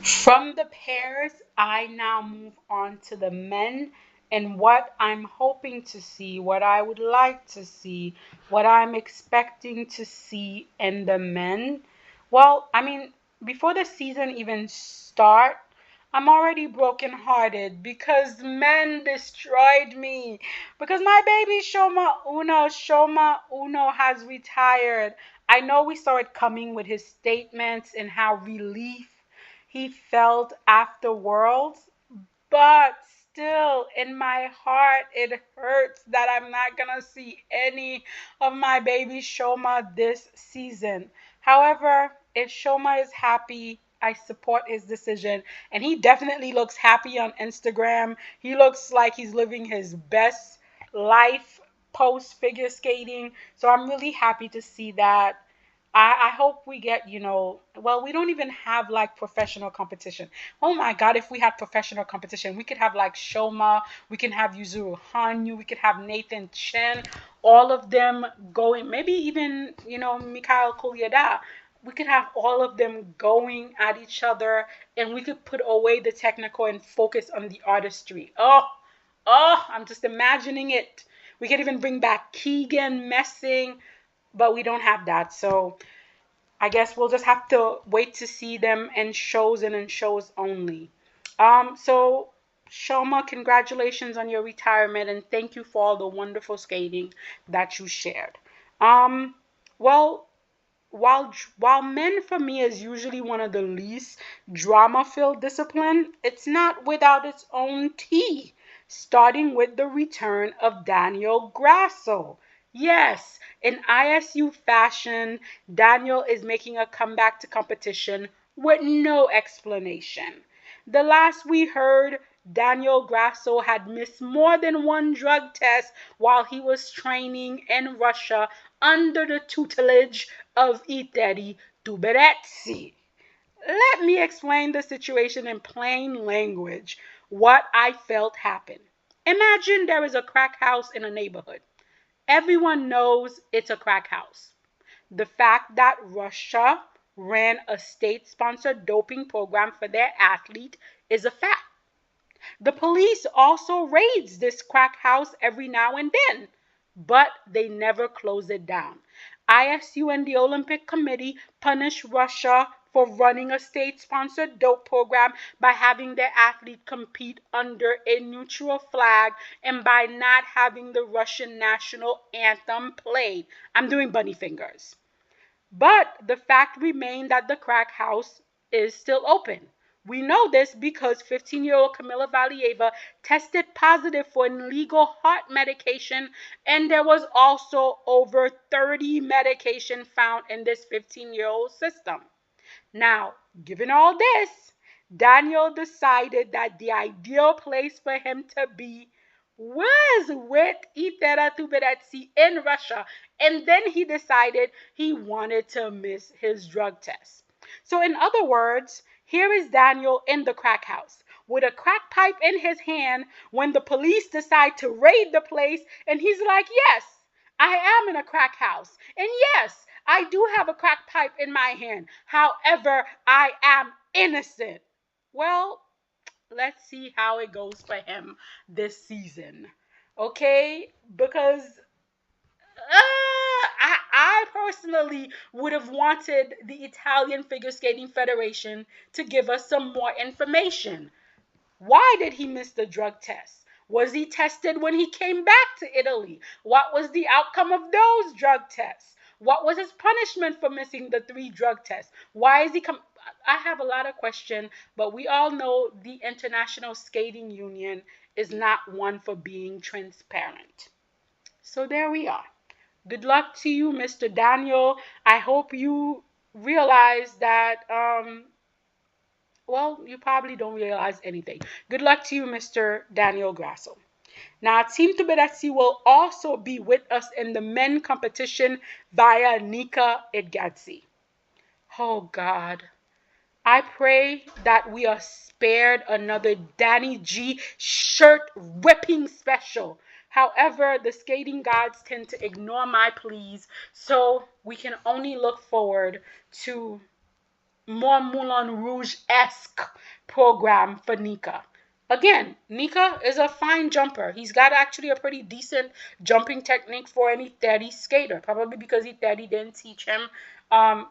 From the pairs, I now move on to the men and what I'm hoping to see, what I would like to see, what I'm expecting to see in the men. Well, I mean, before the season even start, I'm already brokenhearted because men destroyed me. Because my baby Shoma Uno has retired. I know we saw it coming with his statements and how relief he felt after Worlds, but still in my heart it hurts that I'm not gonna see any of my baby Shoma this season. However, if Shoma is happy, I support his decision, and he definitely looks happy on Instagram. He looks like he's living his best life post figure skating, so I'm really happy to see that. I hope we get, well, we don't even have like professional competition. Oh my God, if we had professional competition, we could have like Shoma, we can have Yuzuru Hanyu, we could have Nathan Chen, all of them going, maybe even, Mikhail Kolyada. We could have all of them going at each other and we could put away the technical and focus on the artistry. I'm just imagining it. We could even bring back Keegan messing, but we don't have that. So I guess we'll just have to wait to see them in shows and in shows only. So Shoma, congratulations on your retirement and thank you for all the wonderful skating that you shared. Um, well, while men for me is usually one of the least drama-filled discipline, it's not without its own tea, starting with the return of Daniel Grasso. Yes, in ISU fashion, Daniel is making a comeback to competition with no explanation. The last we heard, Daniel Grasso had missed more than one drug test while he was training in Russia under the tutelage of Teamplushenko. Let me explain the situation in plain language, what I felt happened. Imagine there is a crack house in a neighborhood. Everyone knows it's a crack house. The fact that Russia ran a state sponsored doping program for their athlete is a fact. The police also raids this crack house every now and then, but they never close it down. ISU and the Olympic Committee punish Russia for running a state sponsored dope program by having their athlete compete under a neutral flag and by not having the Russian national anthem played. I'm doing bunny fingers. But the fact remains that the crack house is still open. We know this because 15-year-old Kamila Valieva tested positive for an illegal heart medication, and there was also over 30 medication found in this 15-year-old system. Now, given all this, Daniel decided that the ideal place for him to be was with Ekaterina in Russia, and then he decided he wanted to miss his drug test. So, in other words, here is Daniel in the crack house with a crack pipe in his hand when the police decide to raid the place, and he's like, yes, I am in a crack house. And yes, I do have a crack pipe in my hand. However, I am innocent. Well, let's see how it goes for him this season. Okay? Because I personally would have wanted the Italian Figure Skating Federation to give us some more information. Why did he miss the drug test? Was he tested when he came back to Italy? What was the outcome of those drug tests? What was his punishment for missing the 3 drug tests? Why is he I have a lot of questions, but we all know the International Skating Union is not one for being transparent. So there we are. Good luck to you, Mr. Daniel. I hope you realize that well, you probably don't realize anything. Good luck to you, Mr. Daniel Grasso. Now, Team Tubedetsi will also be with us in the men competition via Nika Edgatsi. Oh, God. I pray that we are spared another Danny G shirt whipping special. However, the skating gods tend to ignore my pleas, so we can only look forward to more Moulin Rouge-esque program for Nika. Again, Nika is a fine jumper. He's got actually a pretty decent jumping technique for any 30 skater, probably because he 30 didn't teach him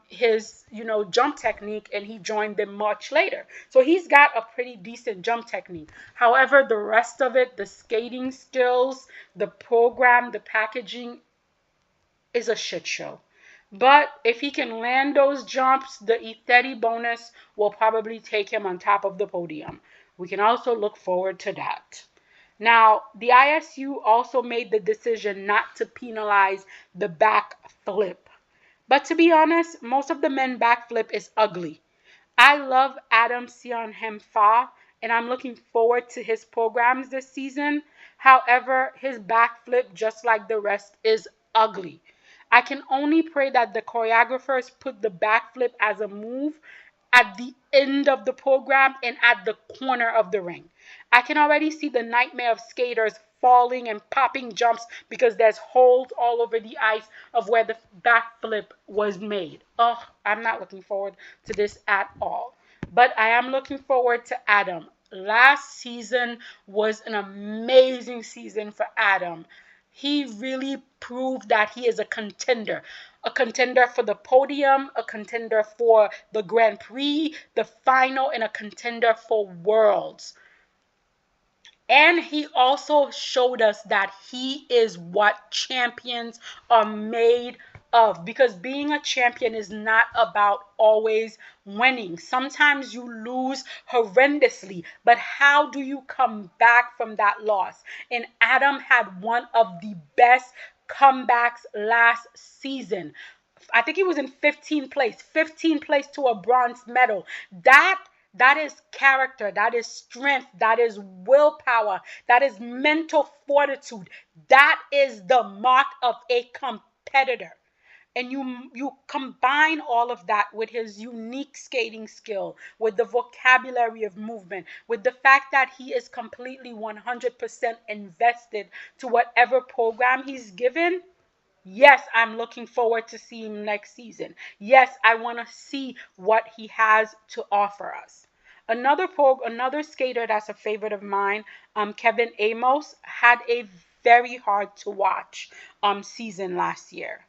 his, jump technique and he joined them much later. So he's got a pretty decent jump technique. However, the rest of it, the skating skills, the program, the packaging is a shit show. But if he can land those jumps, the E30 bonus will probably take him on top of the podium. We can also look forward to that. Now, the ISU also made the decision not to penalize the back flip. But to be honest, most of the men backflip is ugly. I love Adam Sion-Hemfa, and I'm looking forward to his programs this season. However, his backflip, just like the rest, is ugly. I can only pray that the choreographers put the backflip as a move at the end of the program and at the corner of the ring. I can already see the nightmare of skaters falling and popping jumps because there's holes all over the ice of where the backflip was made. Oh, I'm not looking forward to this at all. But I am looking forward to Adam. Last season was an amazing season for Adam. He really proved that he is a contender for the podium, a contender for the Grand Prix, the final, and a contender for Worlds. And he also showed us that he is what champions are made of. Because being a champion is not about always winning. Sometimes you lose horrendously. But how do you come back from that loss? And Adam had one of the best comebacks last season. I think he was in 15th place. 15th place to a bronze medal. That is character, that is strength, that is willpower, that is mental fortitude. That is the mark of a competitor. And you combine all of that with his unique skating skill, with the vocabulary of movement, with the fact that he is completely 100% invested to whatever program he's given. Yes, I'm looking forward to seeing him next season. Yes, I want to see what he has to offer us. Another skater that's a favorite of mine, Kevin Amos, had a very hard to watch season last year.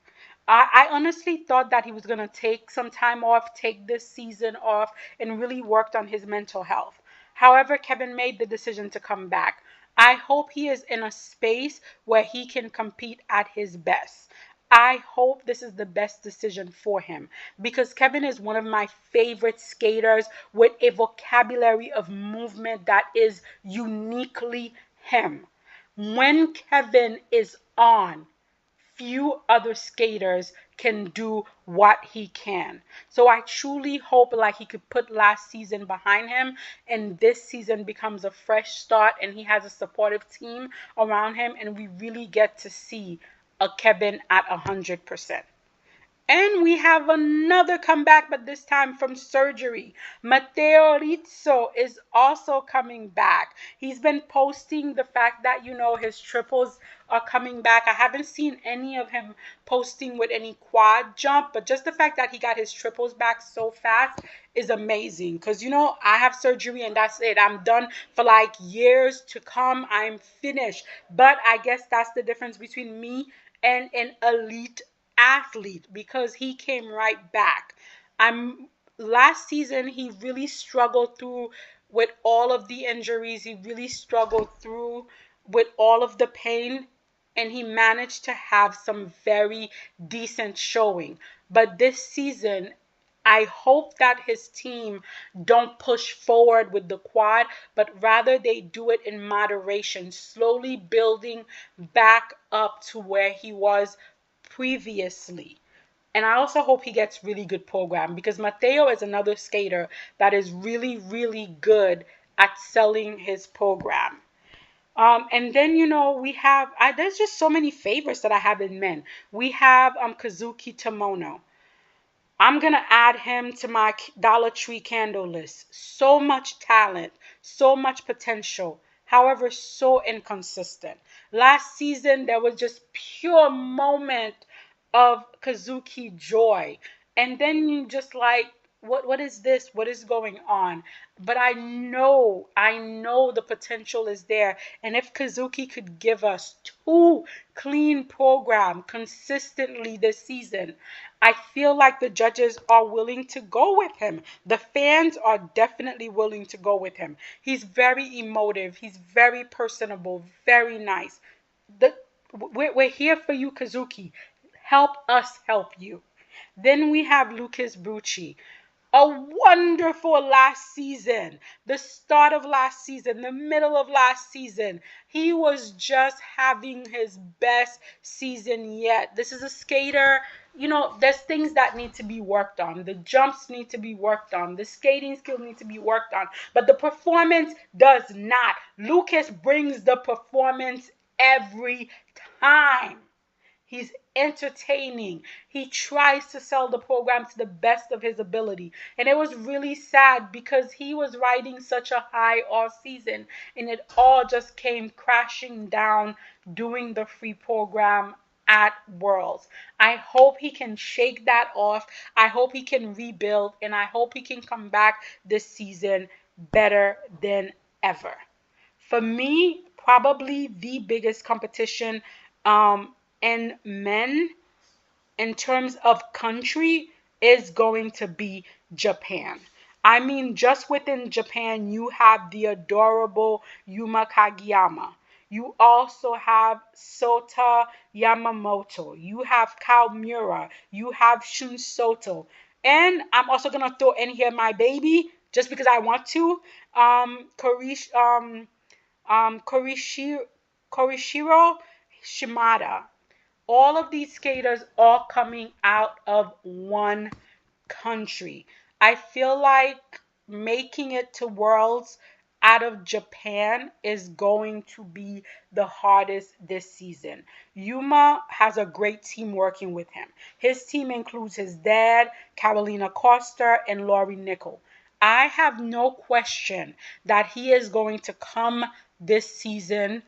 I honestly thought that he was going to take some time off, take this season off, and really worked on his mental health. However, Kevin made the decision to come back. I hope he is in a space where he can compete at his best. I hope this is the best decision for him because Kevin is one of my favorite skaters with a vocabulary of movement that is uniquely him. When Kevin is on, few other skaters can do what he can. So I truly hope like he could put last season behind him and this season becomes a fresh start and he has a supportive team around him and we really get to see a Kevin at 100%. And we have another comeback, but this time from surgery. Matteo Rizzo is also coming back. He's been posting the fact that, his triples are coming back. I haven't seen any of him posting with any quad jump, but just the fact that he got his triples back so fast is amazing. Because, I have surgery and that's it. I'm done for like years to come. I'm finished. But I guess that's the difference between me and an elite athlete because he came right back. I'm Last season he really struggled through with all of the injuries. He really struggled through with all of the pain and he managed to have some very decent showing. But this season I hope that his team don't push forward with the quad, but rather they do it in moderation, slowly building back up to where he was previously. And I also hope he gets really good program because Matteo is another skater that is really, really good at selling his program. And then we have there's just so many favorites that I have in men. We have Kazuki Tomono. I'm gonna add him to my Dollar Tree candle list. So much talent, so much potential. However, so inconsistent. Last season there was just pure moment of Kazuki joy. And then you just like what is this? What is going on? But I know the potential is there. And if Kazuki could give us two clean program consistently this season, I feel like the judges are willing to go with him. The fans are definitely willing to go with him. He's very emotive. He's very personable, very nice. The, we're here for you, Kazuki. Help us help you. Then we have Lucas Bucci. A wonderful last season. The start of last season, the middle of last season. He was just having his best season yet. This is a skater. There's things that need to be worked on. The jumps need to be worked on. The skating skill needs to be worked on. But the performance does not. Lucas brings the performance every time. He's entertaining. He tries to sell the program to the best of his ability. And it was really sad because he was riding such a high all season and it all just came crashing down doing the free program at Worlds. I hope he can shake that off. I hope he can rebuild and I hope he can come back this season better than ever. For me, probably the biggest competition in men in terms of country is going to be Japan. I mean, just within Japan, you have the adorable Yuma Kageyama. You also have Sota Yamamoto. You have Kaomura. You have Shun Soto. And I'm also going to throw in here my baby, just because I want to. Korish, Korishiro Shimada. All of these skaters are coming out of one country. I feel like making it to Worlds out of Japan is going to be the hardest this season. Yuma has a great team working with him. His team includes his dad, Carolina Costa, and Laurie Nickel. I have no question that he is going to come this season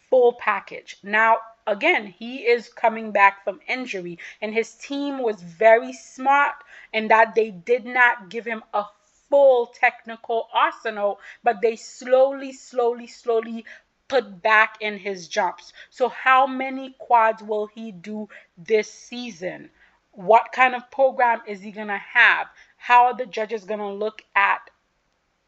full package. Now, again, he is coming back from injury, and his team was very smart in that they did not give him a full technical arsenal, but they slowly put back in his jumps. So, how many quads will he do this season? What kind of program is he going to have? How are the judges going to look at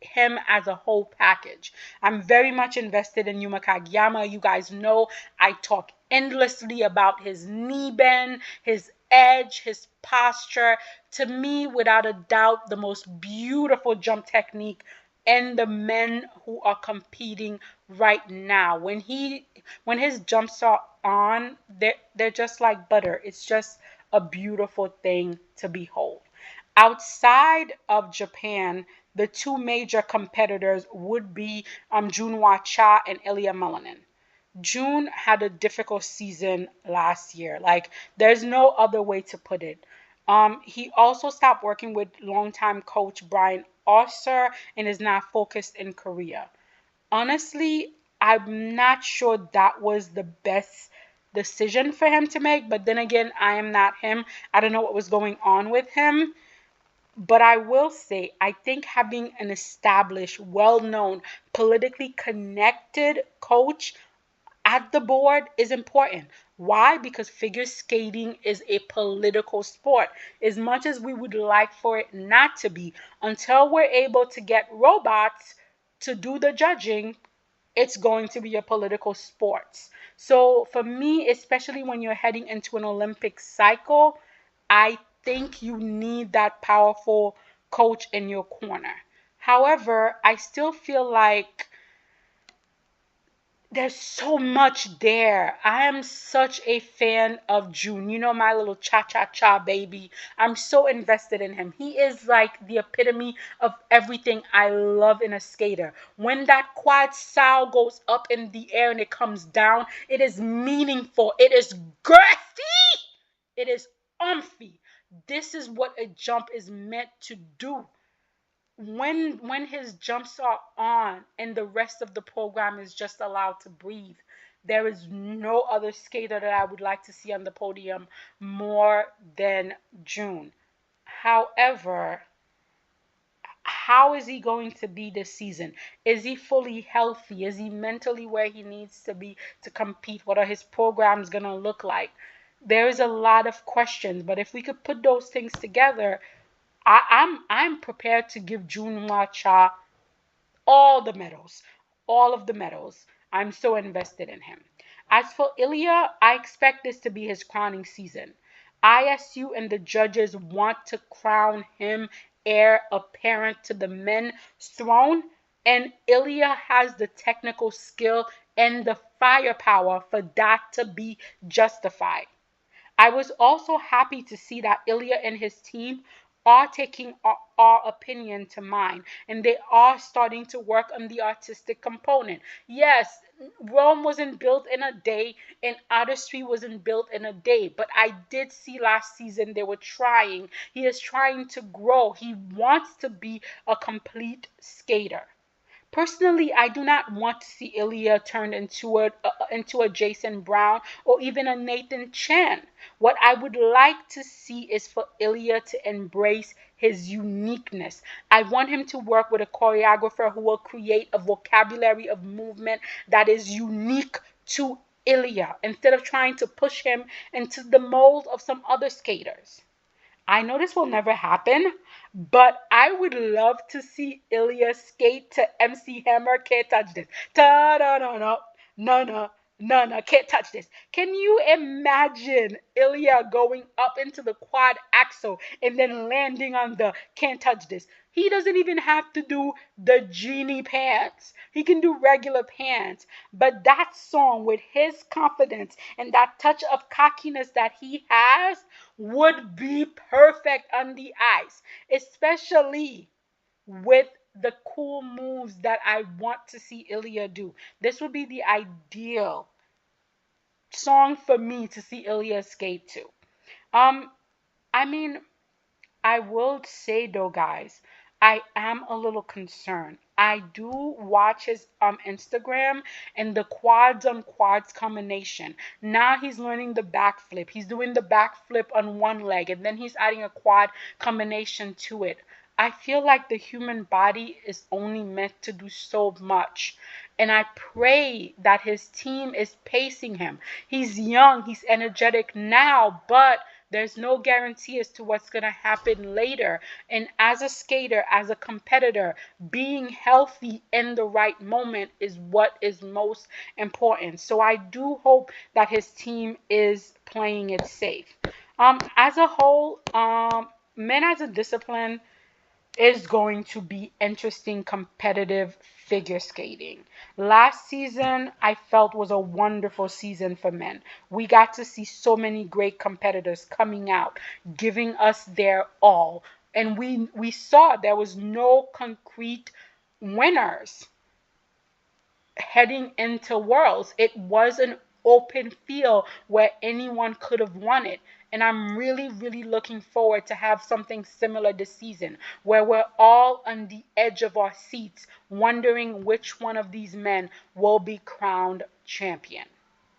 him as a whole package? I'm very much invested in Yuma Kageyama. You guys know I talk endlessly about his knee bend, his edge, his posture. To me, without a doubt, the most beautiful jump technique in the men who are competing right now. When his jumps are on, they're just like butter. It's just a beautiful thing to behold. Outside of Japan, the two major competitors would be Junhwa Cha and Ilya Melanin. June had a difficult season last year. Like, there's no other way to put it. He also stopped working with longtime coach Brian Osser and is now focused in Korea. Honestly, I'm not sure that was the best decision for him to make, but then again, I am not him. I don't know what was going on with him. But I will say, I think having an established, well known, politically connected coach at the board is important. Why? Because figure skating is a political sport. As much as we would like for it not to be, until we're able to get robots to do the judging, it's going to be a political sport. So for me, especially when you're heading into an Olympic cycle, I think you need that powerful coach in your corner. However, I still feel like there's so much there. I am such a fan of June. You know, my little cha cha cha baby. I'm so invested in him. He is like the epitome of everything I love in a skater. When that quad sow goes up in the air and it comes down, it is meaningful. It is girthy. It is umphy. This is what a jump is meant to do. When his jumps are on and the rest of the program is just allowed to breathe, there is no other skater that I would like to see on the podium more than June. However, how is he going to be this season? Is he fully healthy? Is he mentally where he needs to be to compete? What are his programs going to look like? There is a lot of questions, but if we could put those things together, I'm prepared to give Junhwa Cha all the medals, all of the medals. I'm so invested in him. As for Ilya, I expect this to be his crowning season. ISU and the judges want to crown him heir apparent to the men's throne, and Ilya has the technical skill and the firepower for that to be justified. I was also happy to see that Ilya and his team are taking our opinion to mind, and they are starting to work on the artistic component. Yes, Rome wasn't built in a day and artistry wasn't built in a day, but I did see last season they were trying. He is trying to grow. He wants to be a complete skater. Personally, I do not want to see Ilya turned into a Jason Brown or even a Nathan Chen. What I would like to see is for Ilya to embrace his uniqueness. I want him to work with a choreographer who will create a vocabulary of movement that is unique to Ilya instead of trying to push him into the mold of some other skaters. I know this will never happen, but I would love to see Ilya skate to MC Hammer. Can't touch this. Ta da da da. No, no, no, no. Can't touch this. Can you imagine Ilya going up into the quad axle and then landing on the can't touch this? He doesn't even have to do the genie pants. He can do regular pants. But that song with his confidence and that touch of cockiness that he has would be perfect on the ice, especially with the cool moves that I want to see Ilya do. This would be the ideal song for me to see Ilya skate to. Um, I mean, I will say though, guys, I am a little concerned. I do watch his Instagram and the quads on quads combination. Now he's learning the backflip. He's doing the backflip on one leg and then he's adding a quad combination to it. I feel like the human body is only meant to do so much. And I pray that his team is pacing him. He's young, he's energetic now, but there's no guarantee as to what's going to happen later. And as a skater, as a competitor, being healthy in the right moment is what is most important. So I do hope that his team is playing it safe. As a whole, men as a discipline is going to be interesting competitive figure skating. Last season, I felt was a wonderful season for men. We got to see so many great competitors coming out, giving us their all. And we saw there was no concrete winners heading into Worlds. It was an open field where anyone could have won it. And I'm really, really looking forward to have something similar this season where we're all on the edge of our seats wondering which one of these men will be crowned champion.